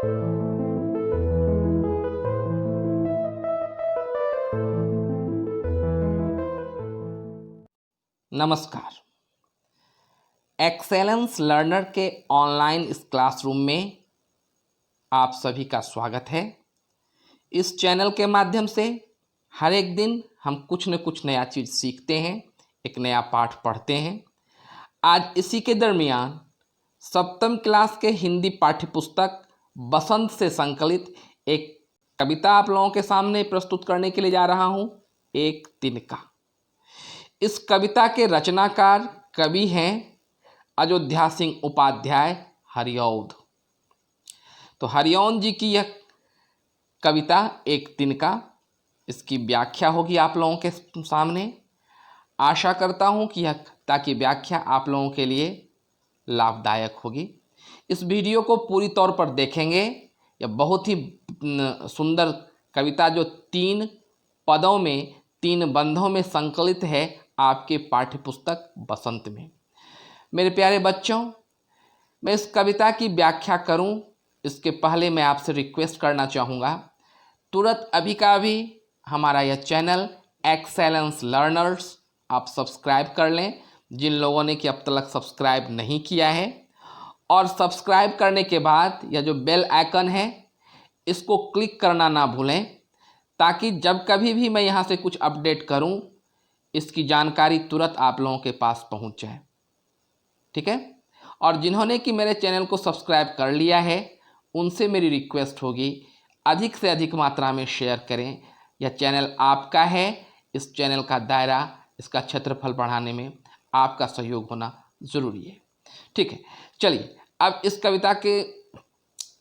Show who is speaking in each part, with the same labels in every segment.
Speaker 1: नमस्कार। Excellence learner के online इस क्लासरूम में आप सभी का स्वागत है। इस चैनल के माध्यम से हर एक दिन हम कुछ न कुछ नया चीज़ सीखते हैं, एक नया पाठ पढ़ते हैं। आज इसी के दरमियान सप्तम क्लास के हिंदी पाठ्यपुस्तक बसंत से संकलित एक कविता आप लोगों के सामने प्रस्तुत करने के लिए जा रहा हूँ, एक तिनका। इस कविता के रचनाकार कवि हैं अयोध्या सिंह उपाध्याय हरिऔध। तो हरिऔध जी की यह कविता एक तिनका, इसकी व्याख्या होगी आप लोगों के सामने। आशा करता हूँ कि यह ताकि व्याख्या आप लोगों के लिए लाभदायक होगी। इस वीडियो को पूरी तौर पर देखेंगे। यह बहुत ही सुंदर कविता जो 3 पदों में 3 बंधों में संकलित है आपके पाठ्यपुस्तक बसंत में। मेरे प्यारे बच्चों, मैं इस कविता की व्याख्या करूं इसके पहले मैं आपसे रिक्वेस्ट करना चाहूँगा, तुरंत अभी का अभी हमारा यह चैनल एक्सेलेंस लर्नर्स आप सब्सक्राइब कर लें, जिन लोगों ने कि अब तक सब्सक्राइब नहीं किया है। और सब्सक्राइब करने के बाद यह जो बेल आइकन है इसको क्लिक करना ना भूलें, ताकि जब कभी भी मैं यहाँ से कुछ अपडेट करूँ इसकी जानकारी तुरंत आप लोगों के पास पहुंच जाए। ठीक है। और जिन्होंने कि मेरे चैनल को सब्सक्राइब कर लिया है उनसे मेरी रिक्वेस्ट होगी, अधिक से अधिक मात्रा में शेयर करें। यह चैनल आपका है, इस चैनल का दायरा, इसका क्षेत्रफल बढ़ाने में आपका सहयोग होना ज़रूरी है। ठीक है, चलिए अब इस कविता के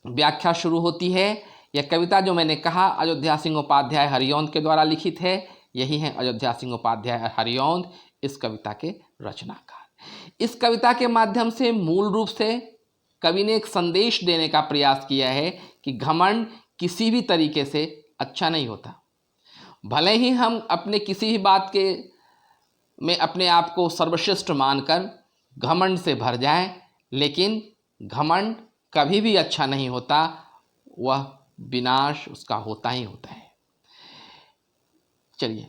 Speaker 1: व्याख्या शुरू होती है। यह कविता जो मैंने कहा अयोध्या सिंह उपाध्याय हरिऔध के द्वारा लिखित है। यही हैं अयोध्या सिंह उपाध्याय हरिऔध, इस कविता के रचनाकार। इस कविता के माध्यम से मूल रूप से कवि ने एक संदेश देने का प्रयास किया है कि घमंड किसी भी तरीके से अच्छा नहीं होता। भले ही हम अपने किसी भी बात के में अपने आप को सर्वश्रेष्ठ मानकर घमंड से भर जाएं, लेकिन घमंड कभी भी अच्छा नहीं होता, वह विनाश उसका होता ही होता है। चलिए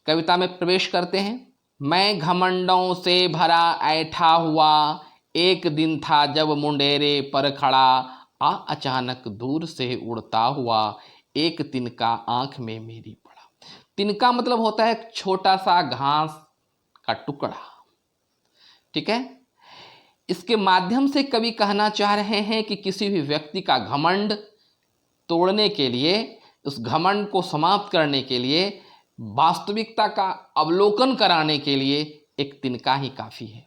Speaker 1: कविता में प्रवेश करते हैं। मैं घमंडों से भरा ऐठा हुआ, एक दिन था जब मुंडेरे पर खड़ा, अचानक दूर से उड़ता हुआ, एक तिनका आंख में मेरी पड़ा। तिनका मतलब होता है एक छोटा सा घास का टुकड़ा। ठीक है। इसके माध्यम से कवि कहना चाह रहे हैं कि किसी भी व्यक्ति का घमंड तोड़ने के लिए, उस घमंड को समाप्त करने के लिए, वास्तविकता का अवलोकन कराने के लिए एक तिनका ही काफ़ी है।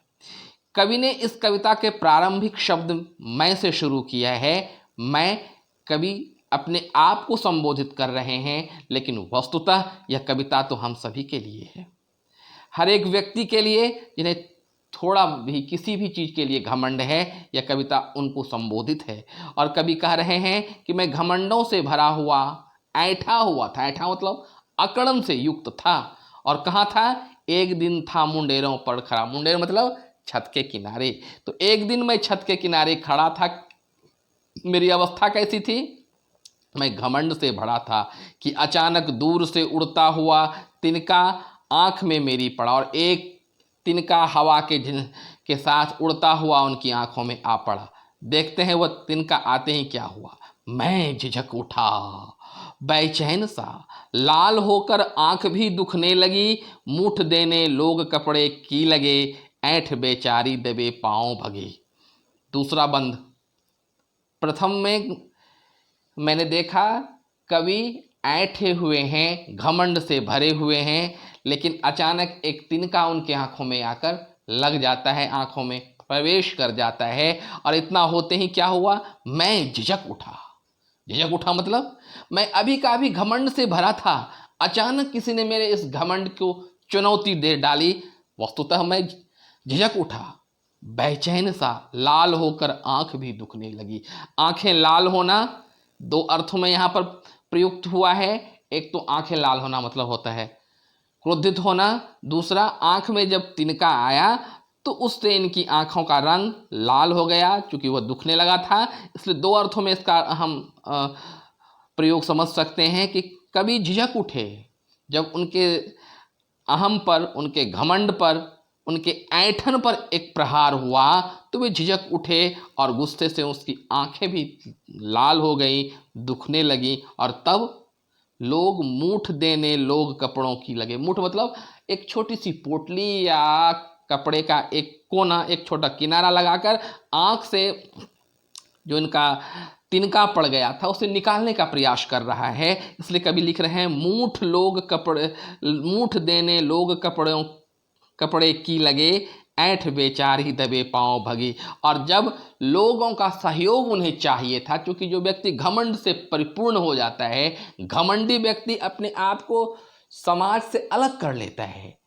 Speaker 1: कवि ने इस कविता के प्रारंभिक शब्द मैं से शुरू किया है। मैं कवि अपने आप को संबोधित कर रहे हैं, लेकिन वस्तुतः यह कविता तो हम सभी के लिए है। हर एक व्यक्ति के लिए जिन्हें थोड़ा भी किसी भी चीज़ के लिए घमंड है, यह कविता उनको संबोधित है। और कवि कह रहे हैं कि मैं घमंडों से भरा हुआ, ऐठा हुआ था। ऐठा मतलब अकड़न से युक्त था। और कहाँ था? एक दिन था मुंडेरों पर खड़ा। मुंडेर मतलब छत के किनारे। तो एक दिन मैं छत के किनारे खड़ा था। मेरी अवस्था कैसी थी? मैं घमंड से भरा था कि अचानक दूर से उड़ता हुआ तिनका आँख में मेरी पड़ा, और एक तिनका हवा के साथ उड़ता हुआ उनकी आंखों में आ पड़ा। देखते हैं वह तिनका आते ही क्या हुआ। मैं झिझक उठा बेचैन सा, लाल होकर आंख भी दुखने लगी, मुठ देने लोग कपड़े की लगे, ऐंठ बेचारी दबे पाँव भगे। दूसरा बंद। प्रथम में मैंने देखा कवि ऐंठे हुए हैं, घमंड से भरे हुए हैं, लेकिन अचानक एक तिनका उनके आंखों में आकर लग जाता है, आंखों में प्रवेश कर जाता है। और इतना होते ही क्या हुआ? मैं झिझक उठा। झिझक उठा मतलब मैं अभी का अभी घमंड से भरा था, अचानक किसी ने मेरे इस घमंड को चुनौती दे डाली। वस्तुतः मैं झिझक उठा, बेचैन सा, लाल होकर आंख भी दुखने लगी। आंखें लाल होना 2 अर्थों में यहाँ पर प्रयुक्त हुआ है। एक तो आंखें लाल होना मतलब होता है क्रोधित होना, दूसरा आंख में जब तिनका आया तो उससे इनकी आँखों का रंग लाल हो गया, चूँकि वह दुखने लगा था। इसलिए दो अर्थों में इसका हम प्रयोग समझ सकते हैं कि कवि झिझक उठे जब उनके अहम पर, उनके घमंड पर, उनके ऐंठन पर एक प्रहार हुआ, तो वे झिझक उठे और गुस्से से उसकी आंखें भी लाल हो गई, दुखने लगी। और तब लोग मूठ देने लोग कपड़ों की लगे। मूठ मतलब एक छोटी सी पोटली या कपड़े का एक कोना, एक छोटा किनारा लगाकर आंख से जो इनका तिनका पड़ गया था उसे निकालने का प्रयास कर रहा है। इसलिए कवि लिख रहे हैं, मूठ देने लोग कपड़े की लगे, ऐंठ बेचारी दबे पांव भगी। और जब लोगों का सहयोग उन्हें चाहिए था, क्योंकि जो व्यक्ति घमंड से परिपूर्ण हो जाता है, घमंडी व्यक्ति अपने आप को समाज से अलग कर लेता है।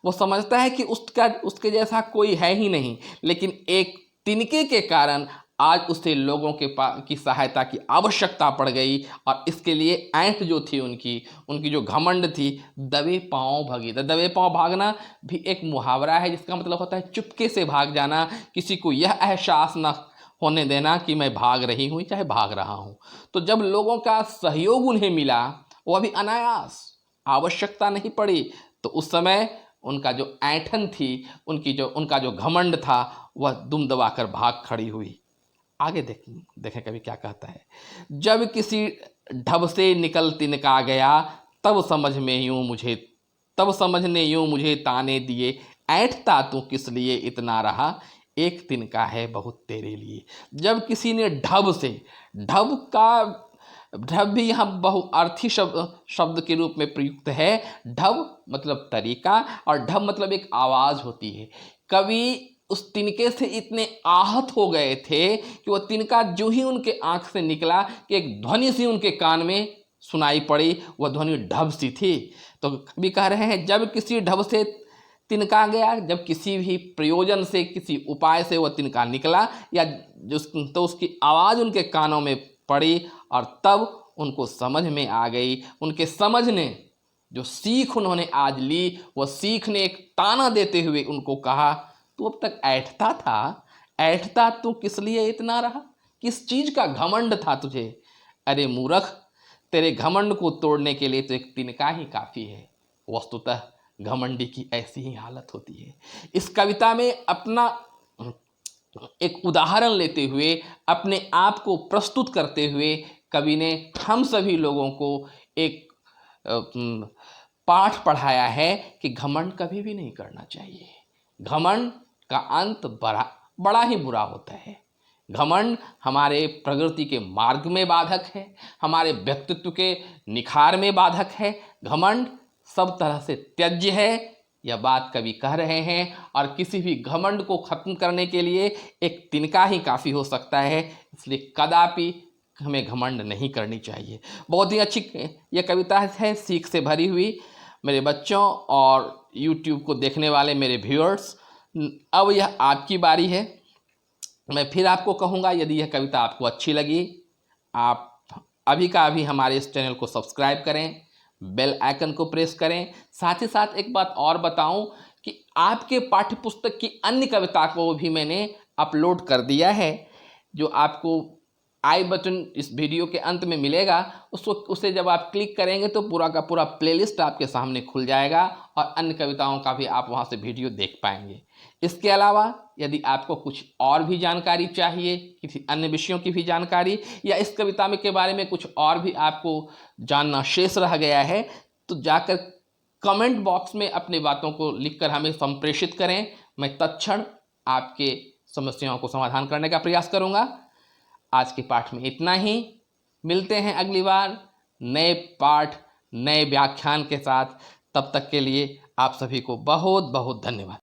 Speaker 1: वो समझता है कि उसके जैसा कोई है ही नहीं, लेकिन एक तिनके के कारण आज उसे लोगों की सहायता की आवश्यकता पड़ गई। और इसके लिए ऐंठ जो थी उनकी जो घमंड थी, दबे पांव भगी। तो दबे पांव भागना भी एक मुहावरा है, जिसका मतलब होता है चुपके से भाग जाना, किसी को यह एहसास न होने देना कि मैं भाग रही हूँ चाहे भाग रहा हूँ। तो जब लोगों का सहयोग उन्हें मिला, वह भी अनायास, आवश्यकता नहीं पड़ी, तो उस समय उनका जो ऐंठन थी, उनका जो घमंड था, वह दुम दबाकर भाग खड़ी हुई। आगे देखें कभी क्या कहता है। जब किसी ढब से निकल तिनका गया, तब समझने यूं मुझे ताने दिए, ऐंठता तू किस लिए इतना रहा, एक तिनका है बहुत तेरे लिए। जब किसी ने ढब भी यहाँ बहुअर्थी शब्द के रूप में प्रयुक्त है। ढब मतलब तरीका और ढब मतलब एक आवाज़ होती है। कवि उस तिनके से इतने आहत हो गए थे कि वह तिनका जो ही उनके आंख से निकला कि एक ध्वनि सी उनके कान में सुनाई पड़ी, वह ध्वनि ढब सी थी। तो कवि कह रहे हैं, जब किसी ढब से तिनका गया, जब किसी भी प्रयोजन से, किसी उपाय से वह तिनका निकला, या तो उसकी आवाज़ उनके कानों में पड़ी, और तब उनको समझ में आ गई। उनके समझ ने जो सीख उन्होंने आज ली, वह सीख ने एक ताना देते हुए उनको कहा, तू अब तक ऐंठता तू किस लिए इतना रहा, किस चीज़ का घमंड था तुझे। अरे मूर्ख, तेरे घमंड को तोड़ने के लिए तो एक तिनका ही काफ़ी है। वस्तुतः घमंडी की ऐसी ही हालत होती है। इस कविता में अपना एक उदाहरण लेते हुए, अपने आप को प्रस्तुत करते हुए, कवि ने हम सभी लोगों को एक पाठ पढ़ाया है कि घमंड कभी भी नहीं करना चाहिए। घमंड का अंत बड़ा ही बुरा होता है। घमंड हमारे प्रगति के मार्ग में बाधक है, हमारे व्यक्तित्व के निखार में बाधक है। घमंड सब तरह से त्याज्य है, यह बात कवि कह रहे हैं। और किसी भी घमंड को खत्म करने के लिए एक तिनका ही काफ़ी हो सकता है। इसलिए कदापि हमें घमंड नहीं करनी चाहिए। बहुत ही अच्छी यह कविता है, सीख से भरी हुई। मेरे बच्चों और YouTube को देखने वाले मेरे व्यूअर्स, अब यह आपकी बारी है। मैं फिर आपको कहूँगा, यदि यह कविता आपको अच्छी लगी, आप अभी का अभी हमारे इस चैनल को सब्सक्राइब करें, बेल आइकन को प्रेस करें। साथ ही साथ एक बात और बताऊं कि आपके पाठ्यपुस्तक की अन्य कविता को भी मैंने अपलोड कर दिया है, जो आपको आई बटन इस वीडियो के अंत में मिलेगा। उसे जब आप क्लिक करेंगे तो पूरा का पूरा प्लेलिस्ट आपके सामने खुल जाएगा, और अन्य कविताओं का भी आप वहां से वीडियो देख पाएंगे। इसके अलावा यदि आपको कुछ और भी जानकारी चाहिए, किसी अन्य विषयों की भी जानकारी, या इस कविता में के बारे में कुछ और भी आपको जानना शेष रह गया है, तो जाकर कमेंट बॉक्स में अपनी बातों को लिखकर हमें संप्रेषित करें। मैं तत्क्षण आपके समस्याओं को समाधान करने का प्रयास करूँगा। आज के पाठ में इतना ही। मिलते हैं अगली बार नए पाठ, नए व्याख्यान के साथ। तब तक के लिए आप सभी को बहुत बहुत धन्यवाद।